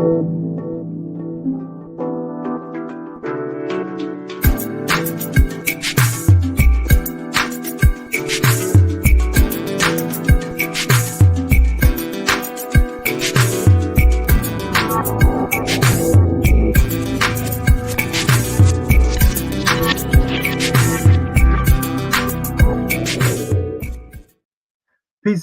Peace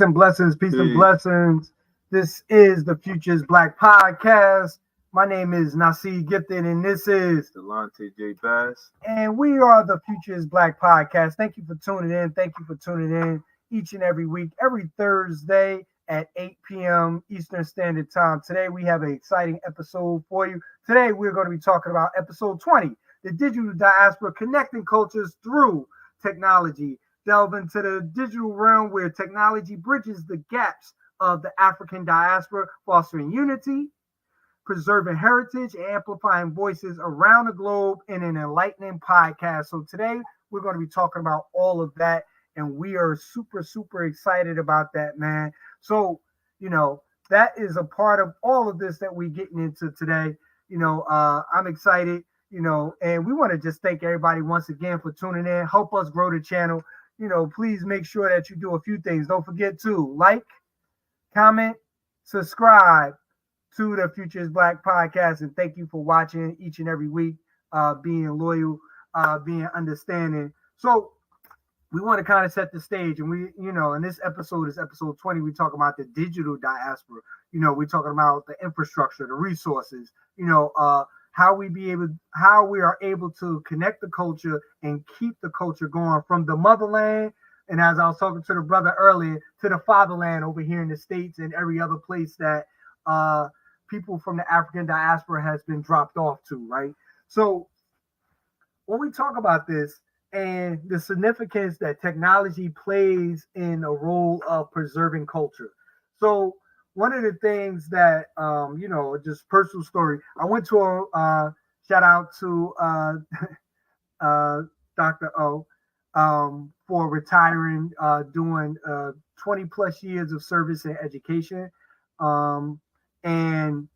and blessings, peace and blessings. This is the Futures Black Podcast. My name is Naseed Gifted, and this is Dilettante J. Bass. And we are the Futures Black Podcast. Thank you for tuning in. Thank you for tuning in each and every week, every Thursday at 8 p.m. Eastern Standard Time. Today, we have an exciting episode for you. Today, we're going to be talking about episode 20, the digital diaspora, connecting cultures through technology. Delve into the digital realm where technology bridges the gaps of the African diaspora, fostering unity, preserving heritage, and amplifying voices around the globe in an enlightening podcast. So today we're going to be talking about all of that, and we are super, super excited about that, man. So, that is a part of all of this that we're getting into today. I'm excited, and we want to just thank everybody once again for tuning in. Help us grow the channel. Please make sure that you do a few things. Don't forget to like, comment, subscribe to the Futures Black Podcast. And thank you for watching each and every week, being loyal, being understanding. So we want to kind of set the stage. And we, in this episode is episode 20. We talk about the digital diaspora. We're talking about the infrastructure, the resources, how we are able to connect the culture and keep the culture going from the motherland. And as I was talking to the brother earlier, to the fatherland over here in the States and every other place that people from the African diaspora has been dropped off to, right? So when we talk about this and the significance that technology plays in a role of preserving culture. So one of the things that, just personal story, I went to a shout out to Dr. O for retiring, doing 20 plus years of service in education. And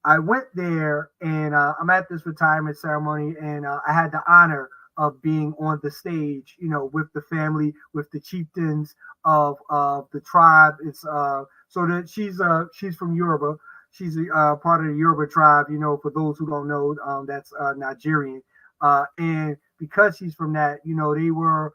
I went there and I'm at this retirement ceremony, and I had the honor of being on the stage, with the family, with the chieftains of the tribe. It's so that she's from Yoruba. She's part of the Yoruba tribe. For those who don't know, that's Nigerian. And because she's from that, they were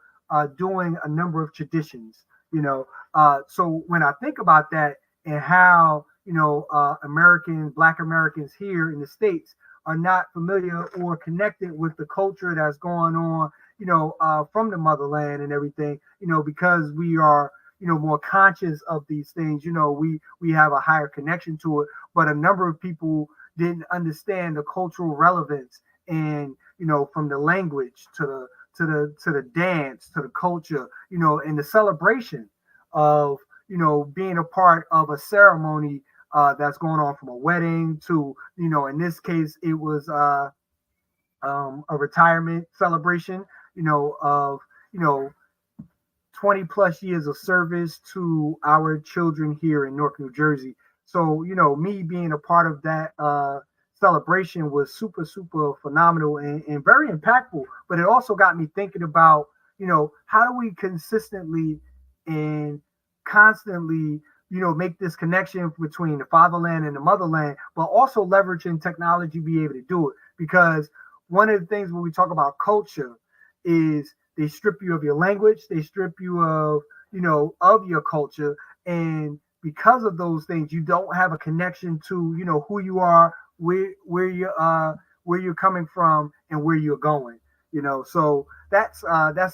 doing a number of traditions. So when I think about that and how Black Americans here in the States are not familiar or connected with the culture that's going on, from the motherland and everything, because we are, more conscious of these things, we have a higher connection to it. But a number of people didn't understand the cultural relevance and, from the language to the dance, to the culture, and the celebration of, being a part of a ceremony that's going on, from a wedding to, in this case, it was a retirement celebration, of 20 plus years of service to our children here in Newark, New Jersey. So, me being a part of that celebration was super, super phenomenal and very impactful. But it also got me thinking about, how do we consistently and constantly, make this connection between the fatherland and the motherland, but also leveraging technology, be able to do it. Because one of the things when we talk about culture is they strip you of your language, they strip you of, of your culture. And because of those things, you don't have a connection to, who you are, where you're coming from and where you're going, So that's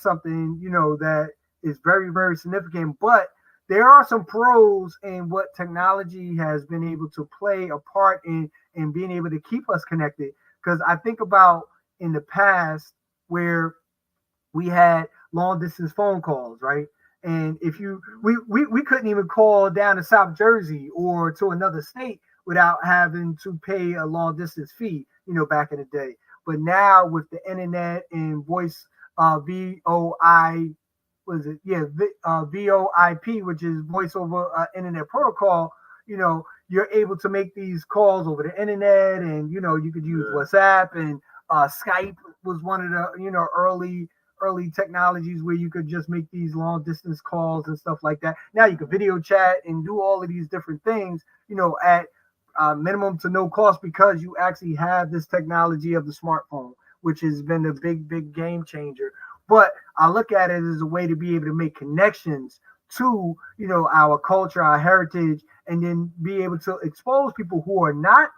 something, that is very, very significant. But there are some pros in what technology has been able to play a part in being able to keep us connected. Because I think about in the past where we had long distance phone calls, right? And if we couldn't even call down to South Jersey or to another state without having to pay a long distance fee, back in the day. But now with the internet and voice, VoIP, which is voice over internet protocol, you you're able to make these calls over the internet, and you could use WhatsApp, and Skype was one of the early technologies where you could just make these long distance calls and stuff like that. Now you can video chat and do all of these different things, at minimum to no cost, because you actually have this technology of the smartphone, which has been a big game changer. But I look at it as a way to be able to make connections to, our culture, our heritage, and then be able to expose people who are not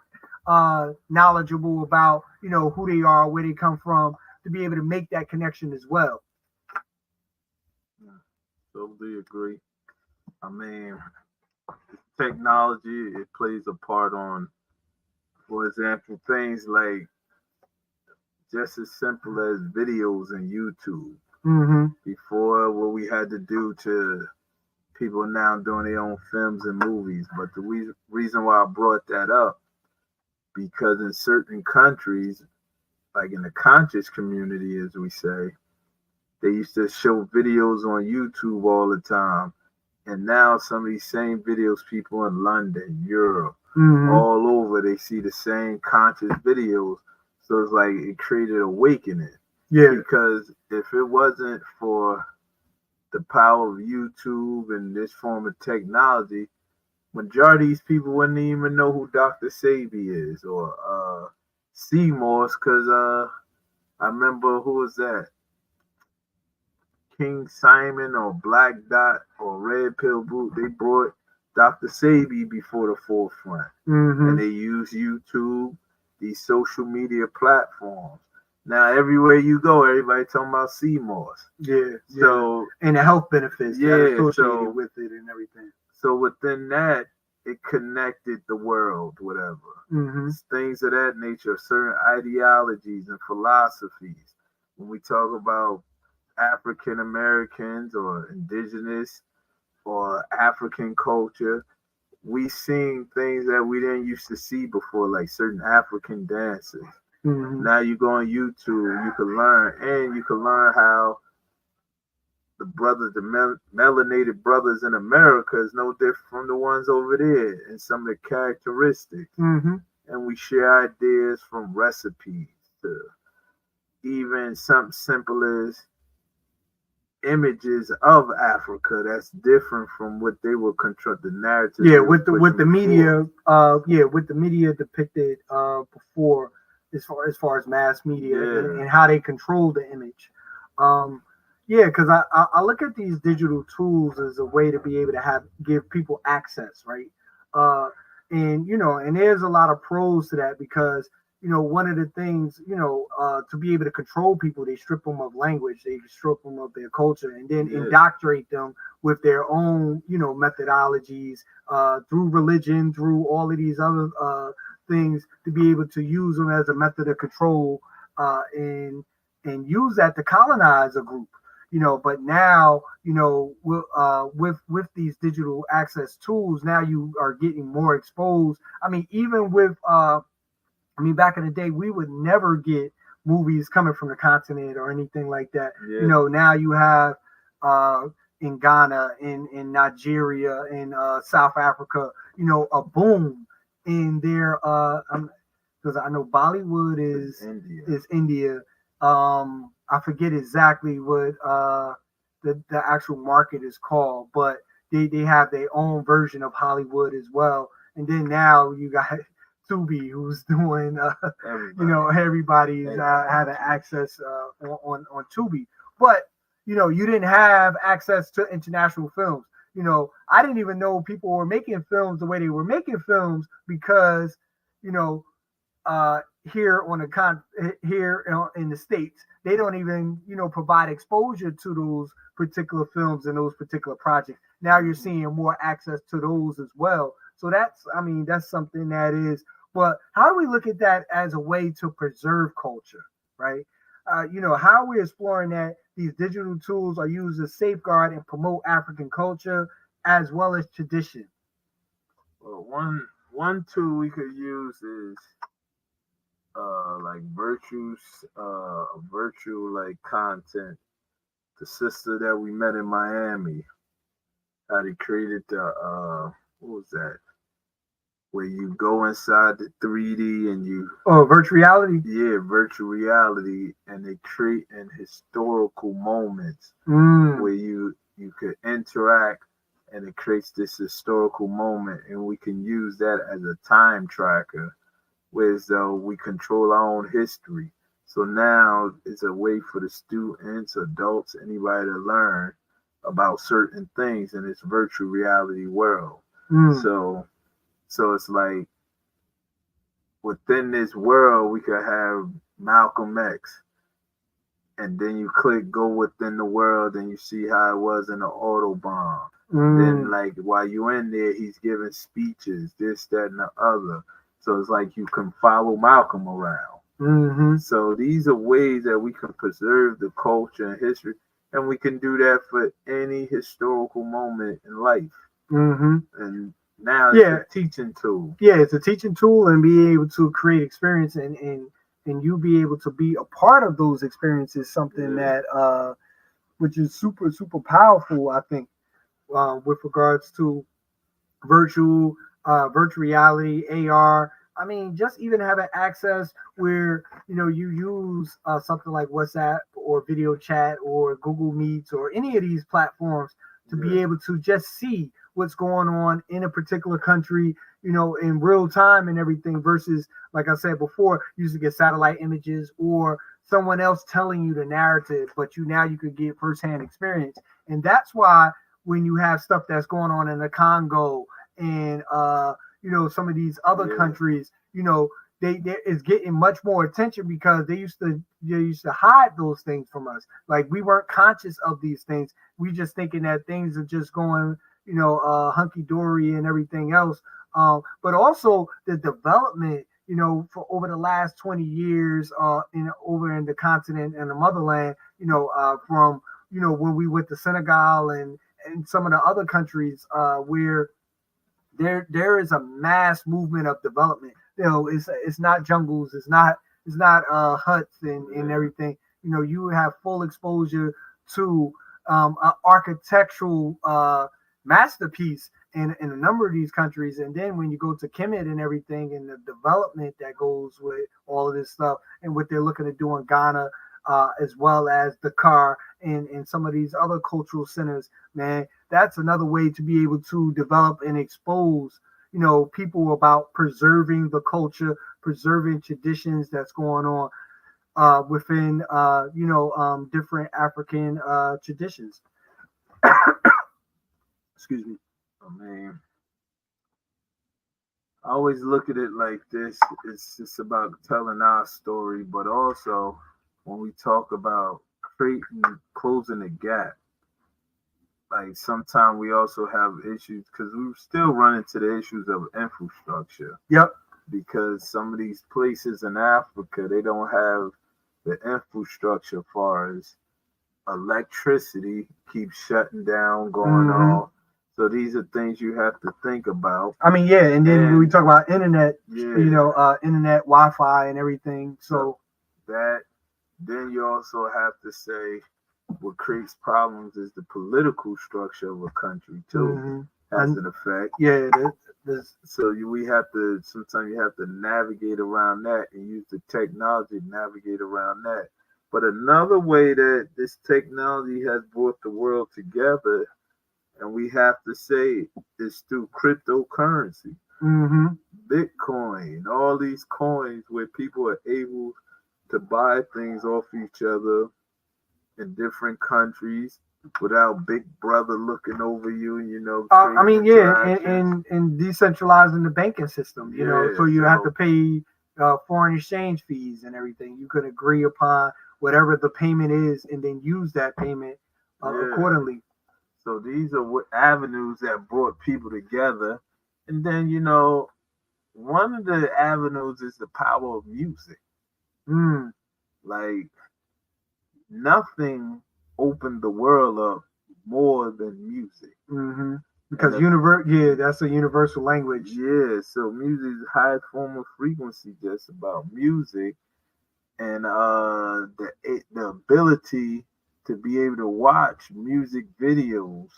knowledgeable about, who they are, where they come from, to be able to make that connection as well. Totally agree. I mean, technology, it plays a part on, for example, things like just as simple as videos and YouTube. Mm-hmm. Before, what we had to do to people now doing their own films and movies. But the reason why I brought that up, because in certain countries, like in the conscious community, as we say, they used to show videos on YouTube all the time. And now some of these same videos, people in London, Europe, all over, they see the same conscious videos. So it's like it created awakening. Yeah. Because if it wasn't for the power of YouTube and this form of technology, majority of these people wouldn't even know who Dr. Sabi is or Seymour's, because I remember, who was that? King Simon or Black Dot or Red Pill Boot. They brought Dr. Sabi before the forefront. And they use YouTube, these social media platforms. Now, everywhere you go, everybody talking about Seymour's. Yeah. So, and the health benefits associated with it and everything. So within that, it connected the world, whatever. Things of that nature, certain ideologies and philosophies. When we talk about African Americans or indigenous or African culture, we seen things that we didn't used to see before, like certain African dances. Now you go on YouTube, you can learn, and you can learn how the brothers, the melanated brothers in America, is no different from the ones over there, and some of the characteristics. And we share ideas from recipes to even something simple as images of Africa that's different from what they will construct the narrative. Yeah, with the media, with the media depicted before, as far as mass media and how they control the image. Because I look at these digital tools as a way to be able to give people access, right? And there's a lot of pros to that, because one of the things, to be able to control people, they strip them of language, they strip them of their culture, and then indoctrinate them with their own, methodologies, through religion, through all of these other things, to be able to use them as a method of control, and use that to colonize a group. But now, with these digital access tools, now you are getting more exposed. I mean, even with back in the day, we would never get movies coming from the continent or anything like that. Now you have in Ghana, in Nigeria, in South Africa, a boom in their because I know Bollywood is India. I forget exactly what the actual market is called, but they have their own version of Hollywood as well. And then now you got Tubi, who's doing, everybody's having access on Tubi. But, you didn't have access to international films. I didn't even know people were making films the way they were making films, because, here on in the States, they don't even, provide exposure to those particular films and those particular projects. Now you're seeing more access to those as well. So that's something that is. But how do we look at that as a way to preserve culture, right? How are we exploring that these digital tools are used to safeguard and promote African culture as well as tradition? Well, one tool we could use is like virtual like content. The sister that we met in Miami, how they created the what was that? where you go inside the 3D and you virtual reality. Yeah, virtual reality, and they create in historical moments where you could interact, and it creates this historical moment, and we can use that as a time tracker, whereas though we control our own history. So now it's a way for the students, adults, anybody to learn about certain things in this virtual reality world. So it's like within this world, we could have Malcolm X, and then you click go within the world, and you see how it was in the Autobahn. Then, like, while you're in there, he's giving speeches, this, that, and the other. So it's like you can follow Malcolm around. So these are ways that we can preserve the culture and history, and we can do that for any historical moment in life. And now it's a teaching tool. Yeah, it's a teaching tool, and be able to create experience and you be able to be a part of those experiences, something that which is super, super powerful, I think, with regards to virtual reality, AR. I mean, just even having access where, you use something like WhatsApp or video chat or Google Meets or any of these platforms to be able to just see what's going on in a particular country, in real time and everything, versus, like I said before, you used to get satellite images or someone else telling you the narrative, but now you could get firsthand experience. And that's why when you have stuff that's going on in the Congo and some of these other countries, they is getting much more attention, because they used to hide those things from us. Like, we weren't conscious of these things. We just thinking that things are just going, hunky dory and everything else. But also the development, for over the last 20 years, over in the continent and the motherland, from when we went to Senegal and some of the other countries, where there is a mass movement of development. It's not jungles, it's not huts and everything. You have full exposure to an architectural masterpiece in a number of these countries. And then when you go to Kemet and everything, and the development that goes with all of this stuff, and what they're looking to do in Ghana, as well as Dakar and some of these other cultural centers, man, that's another way to be able to develop and expose, people about preserving the culture, preserving traditions that's going on within, different African traditions. Excuse me. Oh, man. I always look at it like this. It's just about telling our story, but also when we talk about closing the gap, like sometimes we also have issues, because we still run into the issues of infrastructure. Because some of these places in Africa, they don't have the infrastructure as far as electricity keeps shutting down, going off. So these are things you have to think about. I mean, and then when we talk about internet, internet, Wi-Fi, and everything. So that, then you also have to say what creates problems is the political structure of a country too. Has an effect. So we have to, sometimes you have to navigate around that and use the technology to navigate around that. But another way that this technology has brought the world together, and we have to say, is through cryptocurrency. Bitcoin, all these coins where people are able to buy things off each other in different countries without Big Brother looking over you, I mean, and decentralizing the banking system, so you have to pay foreign exchange fees and everything. You could agree upon whatever the payment is, and then use that payment accordingly. So these are what avenues that brought people together. And then, one of the avenues is the power of music. Like, nothing opened the world up more than music. Because that's a universal language. So music is the highest form of frequency, just about music. And the ability to be able to watch music videos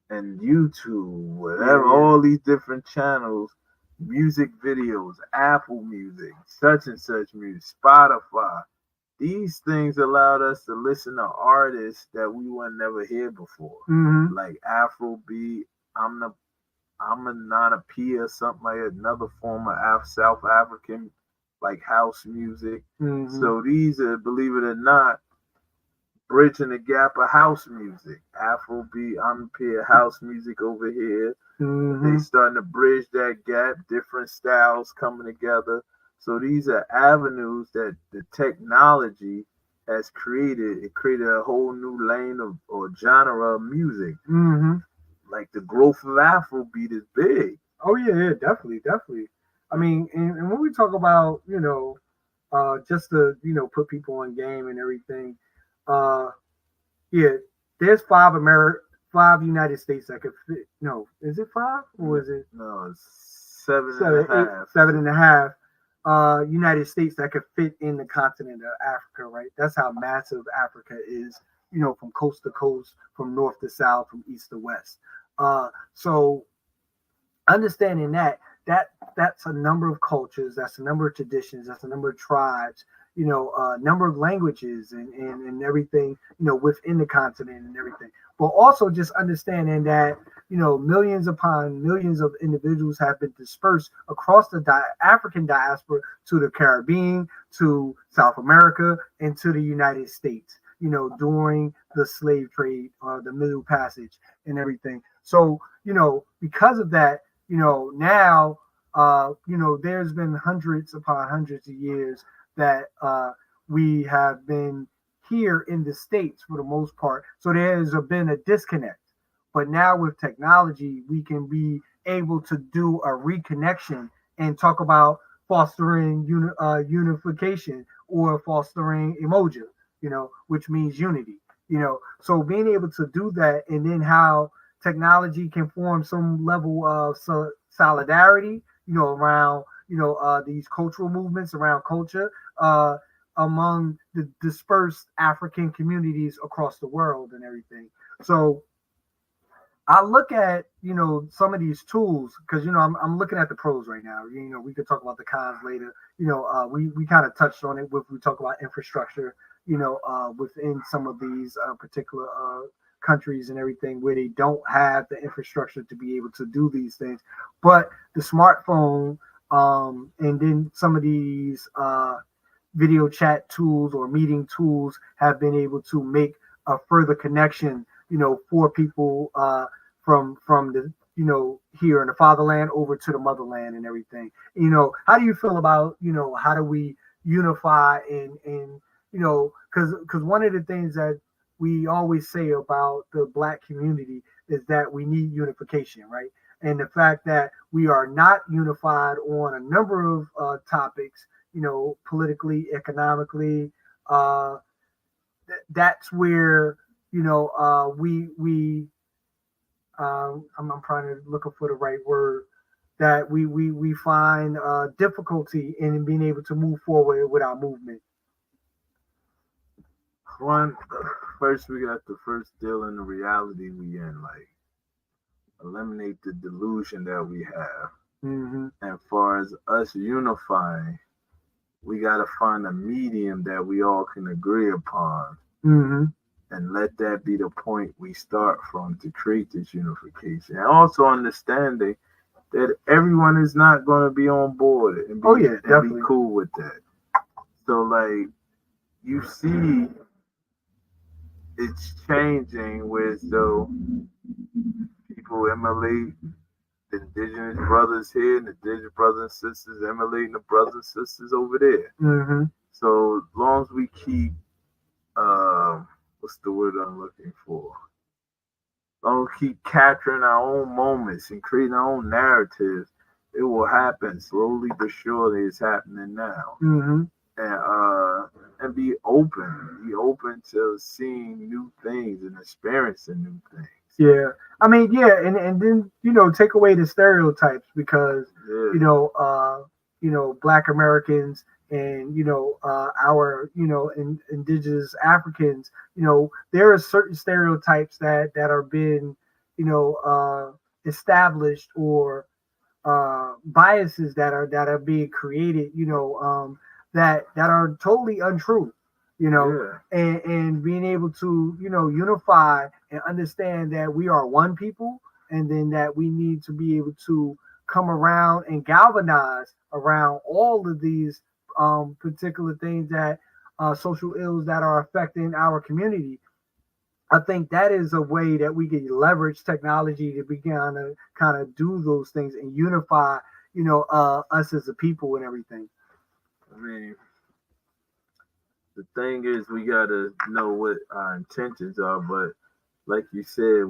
and YouTube, whatever, all these different channels music videos, Apple Music, such and such music, Spotify. These things allowed us to listen to artists that we would never hear before, like Afrobeat, I'm a P or something like another form of South African like house music. So these are, believe it or not, bridging the gap of house music. Afrobeat, I'm a house music over here. They starting to bridge that gap, different styles coming together. So these are avenues that the technology has created. It created a whole new lane of or genre of music. Like the growth of Afrobeat is big. Oh yeah, definitely. I mean, and when we talk about, just to, put people on game and everything, yeah, there's five United States that could fit. No, is it five or is it? No, it's seven and a half. United States that could fit in the continent of Africa, right? That's how massive Africa is, from coast to coast, from north to south, from east to west. So understanding that's a number of cultures, that's a number of traditions, that's a number of tribes, number of languages and everything, within the continent and everything. But also just understanding that, millions upon millions of individuals have been dispersed across the African diaspora to the Caribbean, to South America, and to the United States, during the slave trade, the Middle Passage and everything. So, because of that, now, there's been hundreds upon hundreds of years that we have been here in the States for the most part. So there's been a disconnect. But now with technology, we can be able to do a reconnection and talk about fostering unification or fostering emoji, which means unity, So being able to do that, and then how technology can form some level of solidarity, around, these cultural movements, around culture, among the dispersed African communities across the world and everything. So I look at, some of these tools because, I'm looking at the pros right now. We could talk about the cons later. We kind of touched on it when we talk about infrastructure, within some of these particular countries and everything where they don't have the infrastructure to be able to do these things. But the smartphone, and then some of these video chat tools or meeting tools have been able to make a further connection, for people from the, here in the fatherland over to the motherland and everything. How do you feel about, how do we unify and because one of the things that we always say about the Black community is that we need unification, right? And the fact that we are not unified on a number of topics, politically, economically, that's where, I'm trying to look for the right word, that we find difficulty in being able to move forward with our movement. First we got to first deal in the reality we in, like eliminate the delusion that we have. And as far as us unifying, we got to find a medium that we all can agree upon, and let that be the point we start from to create this unification. And also understanding that everyone is not going to be on board and be cool with that. So like you see it's changing with people emulate the indigenous brothers here and the indigenous brothers and sisters emulating the brothers and sisters over there. So as long as we keep what's the word I'm looking for? As long as we keep capturing our own moments and creating our own narratives, it will happen slowly but surely. It's happening now. And be open to seeing new things and experiencing new things. Yeah, I mean, yeah, and then take away the stereotypes because Black Americans and our indigenous Africans, there are certain stereotypes that are been established or biases that are being created, that are totally untrue, and being able to, unify and understand that we are one people, and then that we need to be able to come around and galvanize around all of these particular things that social ills that are affecting our community. I think that is a way that we can leverage technology to begin to kind of do those things and unify, us as a people and everything. I mean, the thing is, we gotta know what our intentions are. But like you said,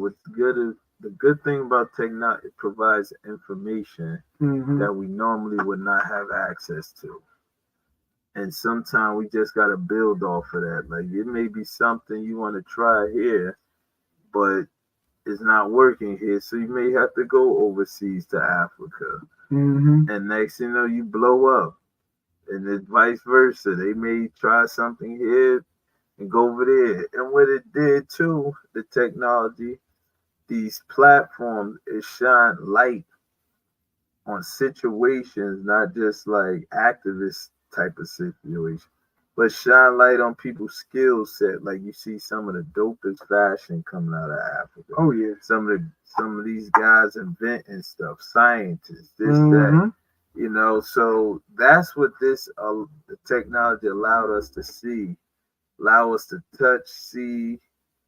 the good thing about technology, it provides information that we normally would not have access to. And sometimes we just got to build off of that. Like, it may be something you want to try here, but it's not working here. So you may have to go overseas to Africa. And next thing you know, you blow up. And then vice versa. They may try something here and go over there. And what it did too, the technology, these platforms, it shine light on situations, not just like activist type of situation, but shine light on people's skill set. Like, you see some of the dopest fashion coming out of Africa. Oh yeah. Some of these guys inventing stuff, scientists, this, that, so that's what this the technology allowed us to see, allow us to touch, see,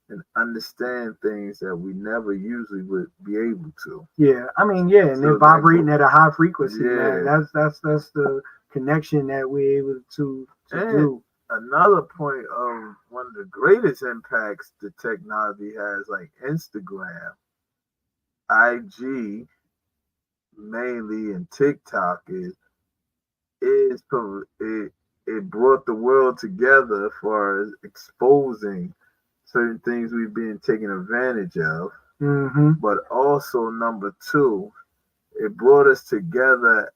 and understand things that we never usually would be able to. Yeah, I mean, yeah, and they're vibrating at a high frequency. Yeah, man. That's the connection that we're able to do. Another point of one of the greatest impacts the technology has, like Instagram, IG, mainly, and TikTok, it brought the world together as far as exposing certain things we've been taking advantage of. But also, number two, it brought us together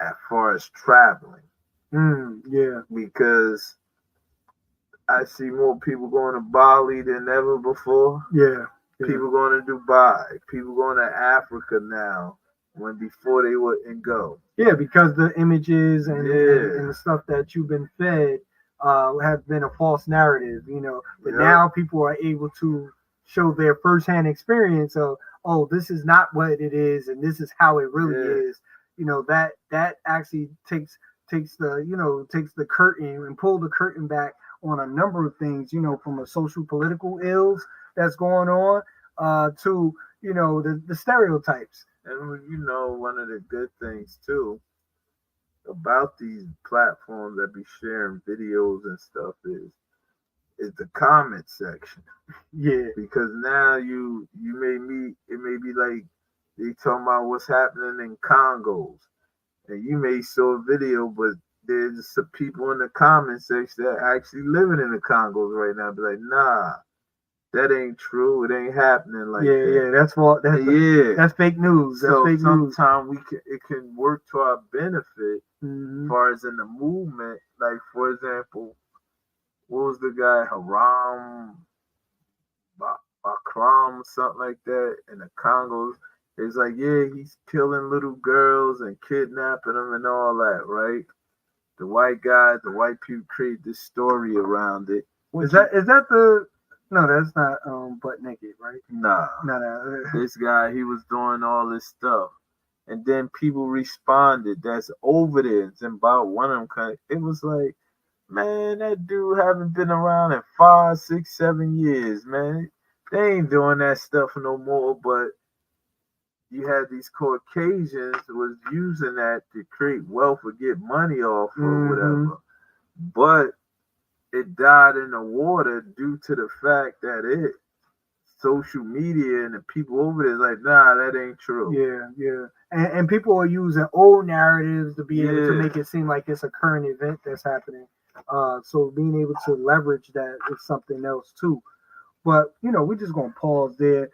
as far as traveling. Yeah, because I see more people going to Bali than ever before. Yeah. People going to Dubai. People going to Africa now, when before they wouldn't go. Yeah, because the images and the stuff that you've been fed have been a false narrative, But now people are able to show their firsthand experience of, oh, this is not what it is, and this is how it really is. That actually takes the curtain and pull the curtain back on a number of things, from a social political ills that's going on to, the stereotypes. And one of the good things too about these platforms that be sharing videos and stuff is the comment section. Yeah. Because now it may be like they talking about what's happening in Congos. And you may saw a video, but there's some people in the comment section that are actually living in the Congos right now. Be like, nah, that ain't true. It ain't happening like that. Yeah, that's fake news. That's fake news. Sometimes it can work to our benefit as far as in the movement. Like, for example, what was the guy, Haram Bakram, something like that, in the Congos? It's like, yeah, he's killing little girls and kidnapping them and all that, right? The white guys, the white people create this story around it. Is that the... No, that's not butt naked, right? Nah. No. This guy, he was doing all this stuff. And then people responded, that's over there. It's about one of them. It was like, man, that dude haven't been around in 5, 6, 7 years, man. They ain't doing that stuff no more. But you had these Caucasians was using that to create wealth or get money off or whatever. But it died in the water due to the fact that social media and the people over there is like, nah, that ain't true. Yeah. And people are using old narratives to be able to make it seem like it's a current event that's happening. So being able to leverage that is something else too. But, we're just going to pause there.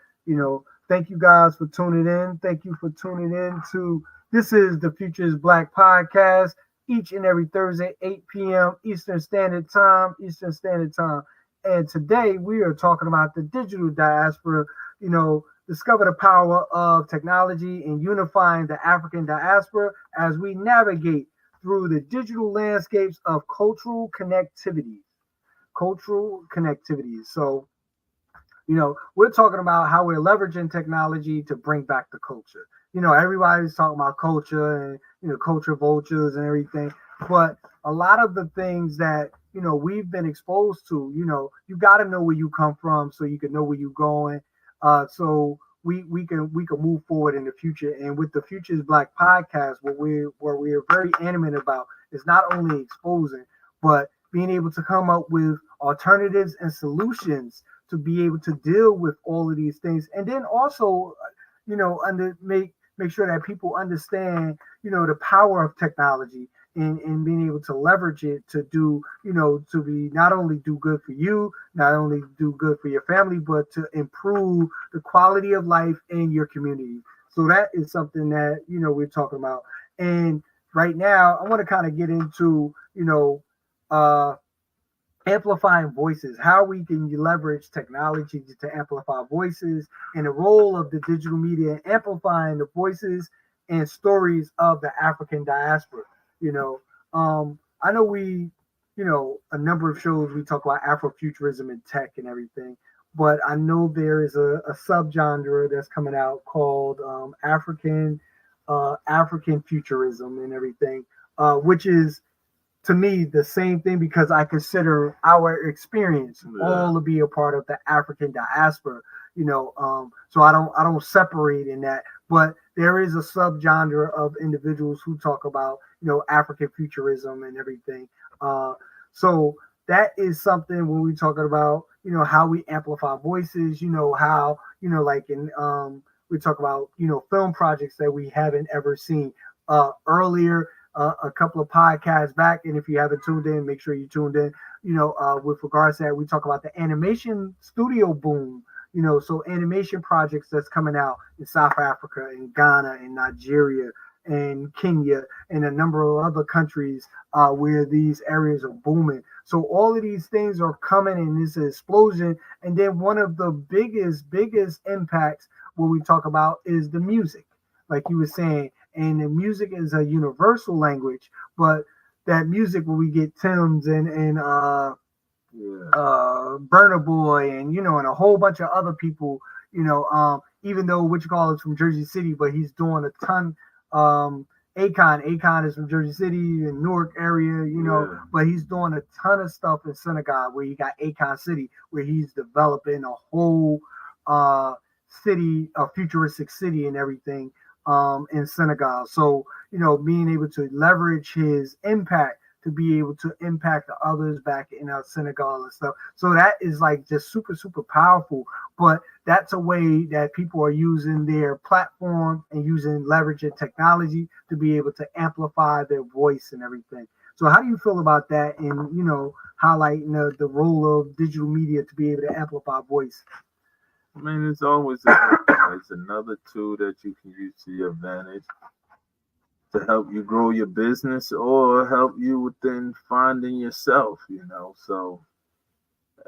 Thank you guys for tuning in. Thank you for tuning in to, this is the Phocused Black Podcast, each and every Thursday, 8 p.m. Eastern Standard Time. And today we are talking about the digital diaspora, discover the power of technology in unifying the African diaspora as we navigate through the digital landscapes of cultural connectivity. Cultural connectivity. So, we're talking about how we're leveraging technology to bring back the culture. Everybody's talking about culture and, culture vultures and everything. But a lot of the things that, we've been exposed to, you got to know where you come from so you can know where you're going. So we can move forward in the future. And with the Futures Black podcast, what we're very animate about is not only exposing, but being able to come up with alternatives and solutions to be able to deal with all of these things. And then also, make sure that people understand, the power of technology and being able to leverage it to do, to be not only do good for you, not only do good for your family, but to improve the quality of life in your community. So that is something that, we're talking about. And right now, I want to kind of get into, amplifying voices, how we can leverage technology to amplify voices, and the role of the digital media in amplifying the voices and stories of the African diaspora. I know a number of shows we talk about Afrofuturism and tech and everything, but I know there is a subgenre that's coming out called African futurism and everything, which is, to me, the same thing, because I consider our experience all to be a part of the African diaspora, so I don't separate in that, but there is a subgenre of individuals who talk about, African futurism and everything. So that is something when we're talking about, how we amplify voices, how, like in, we talk about, film projects that we haven't ever seen earlier. A couple of podcasts back, and if you haven't tuned in, make sure you tuned in. With regards to that, we talk about the animation studio boom. So animation projects that's coming out in South Africa, in Ghana, in Nigeria, and Kenya, and a number of other countries where these areas are booming. So all of these things are coming in this explosion. And then one of the biggest impacts, what we talk about, is the music, like you were saying. And the music is a universal language, but that music where we get Tim's and Burna Boy and and a whole bunch of other people, even though is from Jersey City, but he's doing a ton. Akon is from Jersey City and Newark area, but he's doing a ton of stuff in Senegal, where you got Akon City, where he's developing a whole city, a futuristic city and everything. In Senegal. So, being able to leverage his impact to be able to impact the others back in Senegal and stuff. So that is like just super, super powerful. But that's a way that people are using their platform and leveraging technology to be able to amplify their voice and everything. So how do you feel about that, and, highlighting the role of digital media to be able to amplify voice? I mean, it's always it's another tool that you can use to your advantage to help you grow your business or help you within finding yourself, So,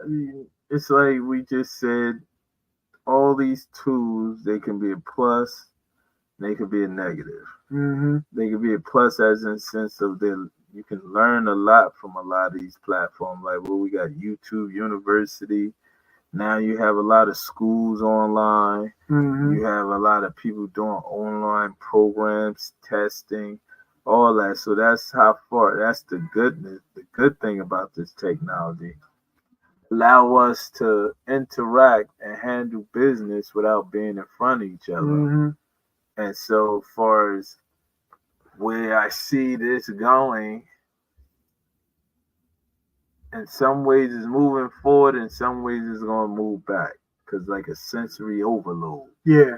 I mean, it's like we just said, all these tools, they can be a plus, they could be a negative. Mm-hmm. They could be a plus as in sense of you can learn a lot from a lot of these platforms. Like, we got YouTube University. Now you have a lot of schools online. Mm-hmm. You have a lot of people doing online programs, testing, all that. So that's the goodness. The good thing about this technology. Allow us to interact and handle business without being in front of each other. Mm-hmm. And so far as where I see this going, in some ways it's moving forward, in some ways it's going to move back, because like a sensory overload. Yeah.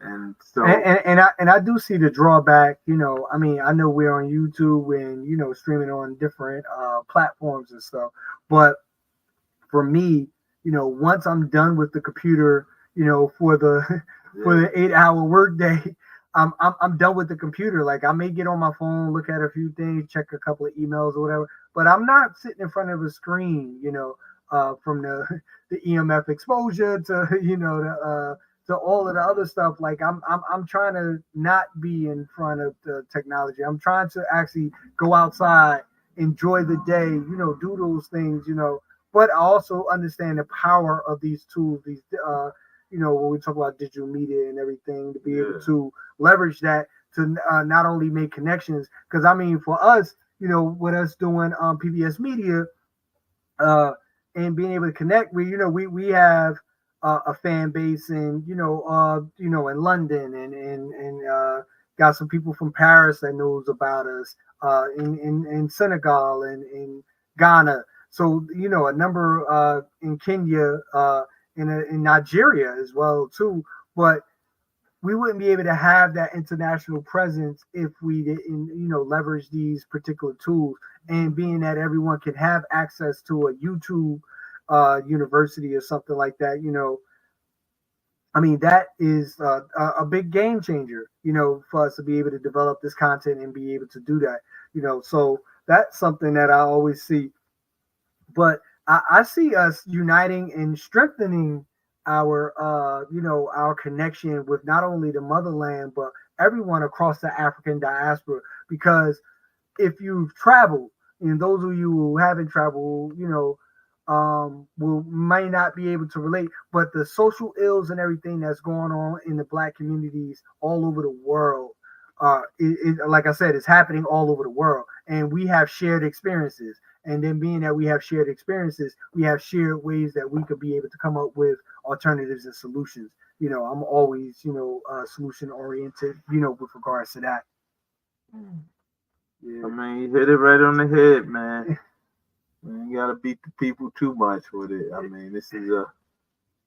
And so and I do see the drawback. I mean, I know we're on YouTube and streaming on different platforms and stuff, but for me, once I'm done with the computer, for the 8-hour workday, I'm done with the computer. Like, I may get on my phone, look at a few things, check a couple of emails or whatever, but I'm not sitting in front of a screen, from the EMF exposure to, the to all of the other stuff. Like I'm trying to not be in front of the technology. I'm trying to actually go outside, enjoy the day, do those things, but I also understand the power of these tools, these when we talk about digital media and everything, to be able to leverage that to not only make connections, because I mean, for us, with us doing PBS Media, and being able to connect, we have a fan base, and in London, and got some people from Paris that knows about us, in Senegal and in Ghana. So a number in Kenya, in Nigeria as well too. But we wouldn't be able to have that international presence if we didn't, leverage these particular tools. And being that everyone can have access to a YouTube university or something like that, I mean, that is a big game changer, for us to be able to develop this content and be able to do that, So that's something that I always see. But I see us uniting and strengthening our our connection with not only the motherland but everyone across the African diaspora, because if you've traveled, and those of you who haven't traveled, may not be able to relate, but the social ills and everything that's going on in the Black communities all over the world, like I said, it's happening all over the world, and we have shared experiences. And then, being that we have shared experiences, we have shared ways that we could be able to come up with alternatives and solutions. I'm always, solution oriented, with regards to that. Yeah. I mean, you hit it right on the head, man. You gotta beat the people too much with it. I mean, this is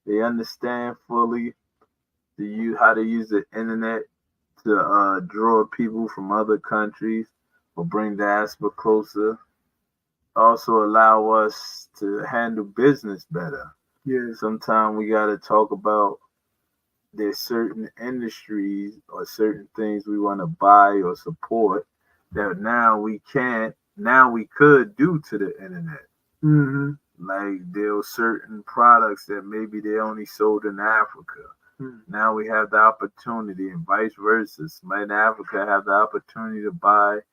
they understand fully how to use the internet to draw people from other countries or bring diaspora closer. Also allow us to handle business better. Yeah. Sometimes we got to talk about there's certain industries or certain things we want to buy or support that now we could due to the internet. Mm-hmm. Like there were certain products that maybe they only sold in Africa. Mm-hmm. Now we have the opportunity, and vice versa. Somebody in Africa have the opportunity to buy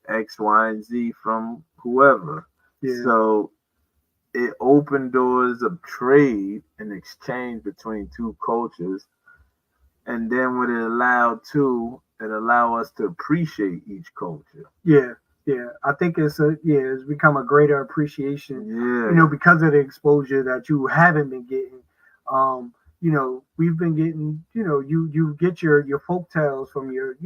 X, Y, and Z from whoever. Yeah. So it opened doors of trade and exchange between two cultures. And then what it allowed us to appreciate each culture. Yeah. Yeah. I think it's become a greater appreciation, because of the exposure that you haven't been getting. We've been getting, you get your folk tales from your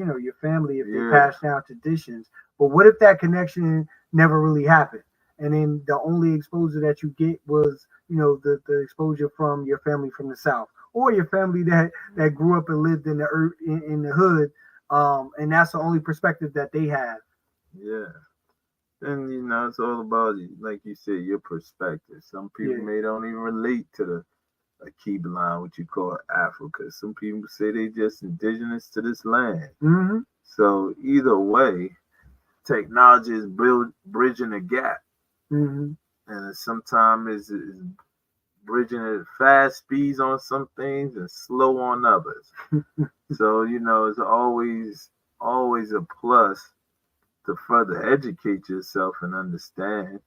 family if they pass down traditions. But what if that connection never really happened? And then the only exposure that you get was, the exposure from your family from the South, or your family that grew up and lived in the hood. And that's the only perspective that they have. Yeah. And, it's all about, like you said, your perspective. Some people may don't even relate to the Keeblan, what you call Africa. Some people say they just indigenous to this land. Mm-hmm. So either way, technology is bridging a gap. Mm-hmm. And sometimes is bridging at fast speeds on some things and slow on others. So, it's always a plus to further educate yourself and understand,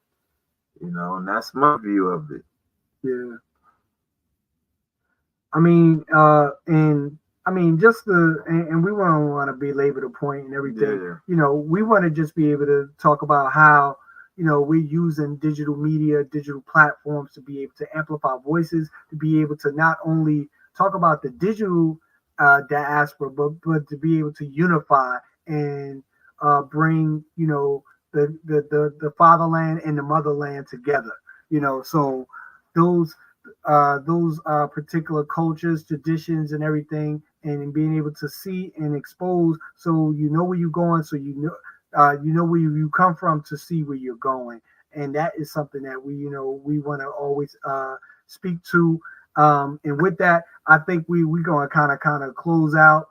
and that's my view of it. Yeah. I mean, just and we don't want to belabor the point and everything. Yeah. We want to just be able to talk about how, we're using digital media, digital platforms to be able to amplify voices, to be able to not only talk about the digital diaspora, but to be able to unify and bring, the fatherland and the motherland together. So those particular cultures, traditions, and everything, and being able to see and expose, so where you're going, so where you come from, to see where you're going. And that is something that we want to always speak to. And with that, I think we're going to kind of close out.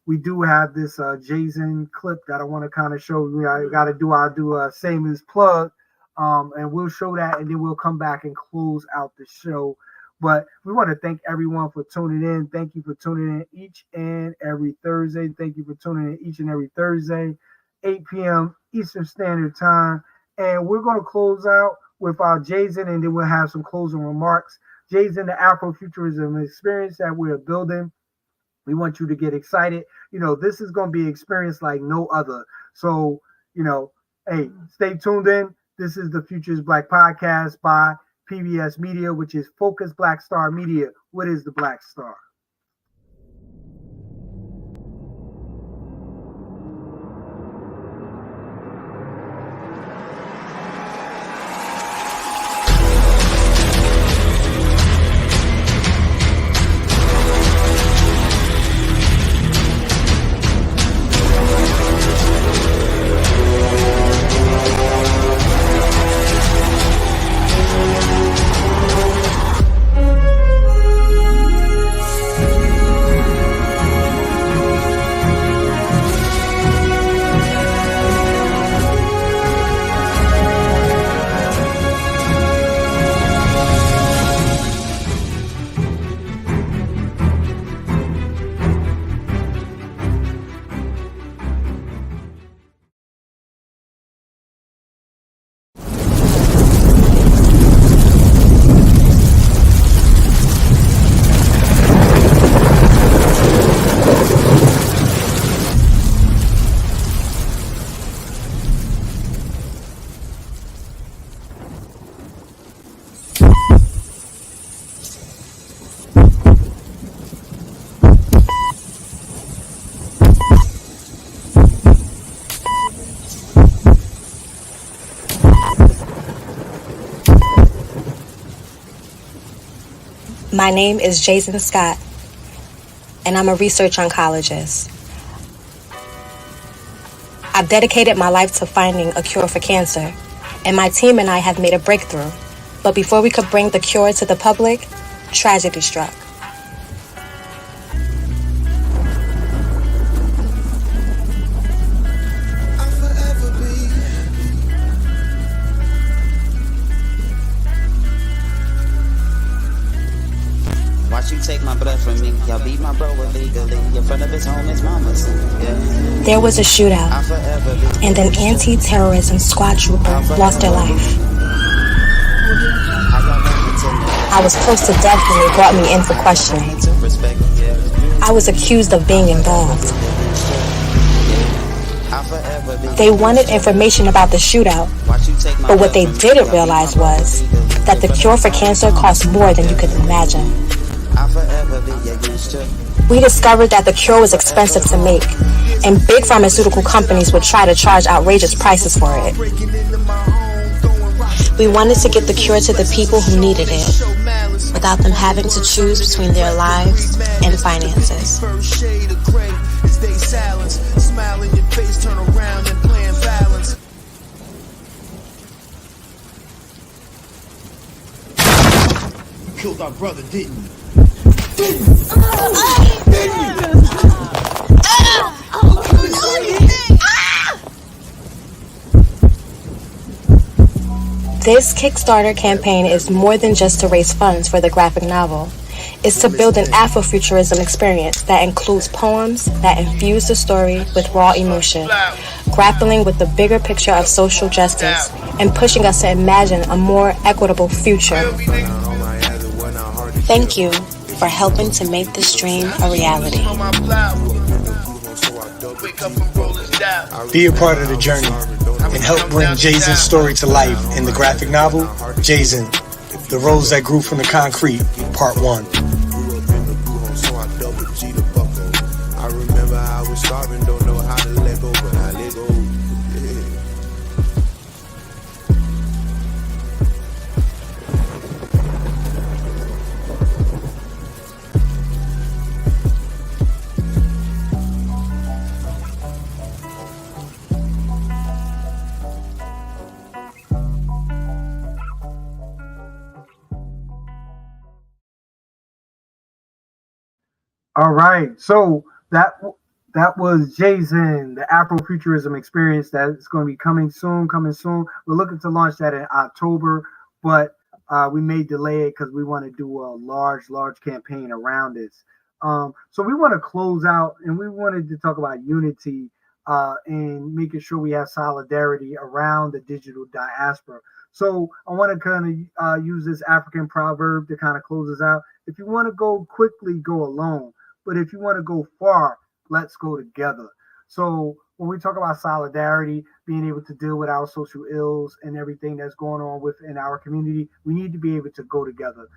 We do have this Jazen clip that I want to kind of show you. I'll do a shameless plug. And we'll show that, and then we'll come back and close out the show But we want to thank everyone for tuning in. Thank you for tuning in each and every Thursday. Thank you for tuning in each and every Thursday, 8 p.m. Eastern Standard Time. And we're going to close out with our Jazen, and then we'll have some closing remarks. Jazen, the Afrofuturism experience that we're building. We want you to get excited. This is going to be an experience like no other. So, hey, stay tuned in. This is the Phocused Black Podcast by PBS Media, which is Phocused Black Star Media. What is the Black Star? My name is Jazen Scott, and I'm a research oncologist. I've dedicated my life to finding a cure for cancer, and my team and I have made a breakthrough. But before we could bring the cure to the public, tragedy struck. Watch you take my blood from me. Y'all beat my bro illegally in front of his home, his mama's. Yeah. There was a shootout, and an anti-terrorism squad trooper lost their life. I was close to death when they brought me in for questioning. I was accused of being involved. They wanted information about the shootout, but what they didn't realize was that the cure for cancer costs more than you could imagine. We discovered that the cure was expensive to make, and big pharmaceutical companies would try to charge outrageous prices for it. We wanted to get the cure to the people who needed it, without them having to choose between their lives and finances. You killed our brother, didn't you? This Kickstarter campaign is more than just to raise funds for the graphic novel. It's to build an Afrofuturism experience that includes poems that infuse the story with raw emotion, grappling with the bigger picture of social justice, and pushing us to imagine a more equitable future. Thank you for helping to make this dream a reality. Be a part of the journey and help bring Jazen's story to life in the graphic novel, Jazen, The Rose That Grew from the Concrete, Part 1. I remember I was starving, don't know how to let go, but I let go. All right, so that was Jazen, the Afrofuturism experience that's going to be coming soon. We're looking to launch that in October, but we may delay it because we want to do a large campaign around this. So we want to close out, and we wanted to talk about unity and making sure we have solidarity around the digital diaspora. So I want to kind of use this African proverb to kind of close us out. If you want to go quickly, go alone. But if you want to go far, let's go together. So when we talk about solidarity, being able to deal with our social ills and everything that's going on within our community, we need to be able to go together.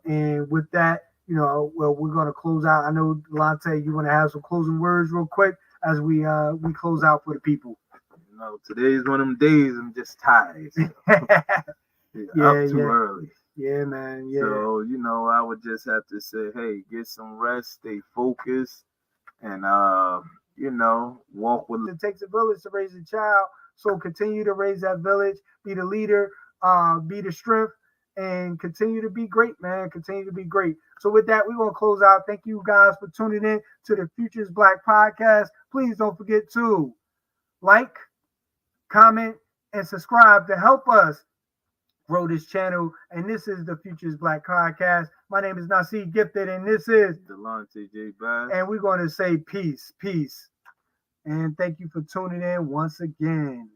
And with that, well, we're going to close out. I know, Dilettante, you want to have some closing words real quick as we close out for the people. Today's one of them days I'm just tired. So. Up too early. Yeah, man. Yeah. So, I would just have to say, hey, get some rest, stay focused, and, walk with. It takes a village to raise a child. So continue to raise that village, be the leader, be the strength, and continue to be great, man. Continue to be great. So with that, we're going to close out. Thank you guys for tuning in to the Phocused Black podcast. Please don't forget to like, comment, and subscribe to help us grow this channel. And this is the Phocused Black podcast. My name is Naseed Gifted, and this is Dilettante J. Bass. And we're going to say peace. And thank you for tuning in once again.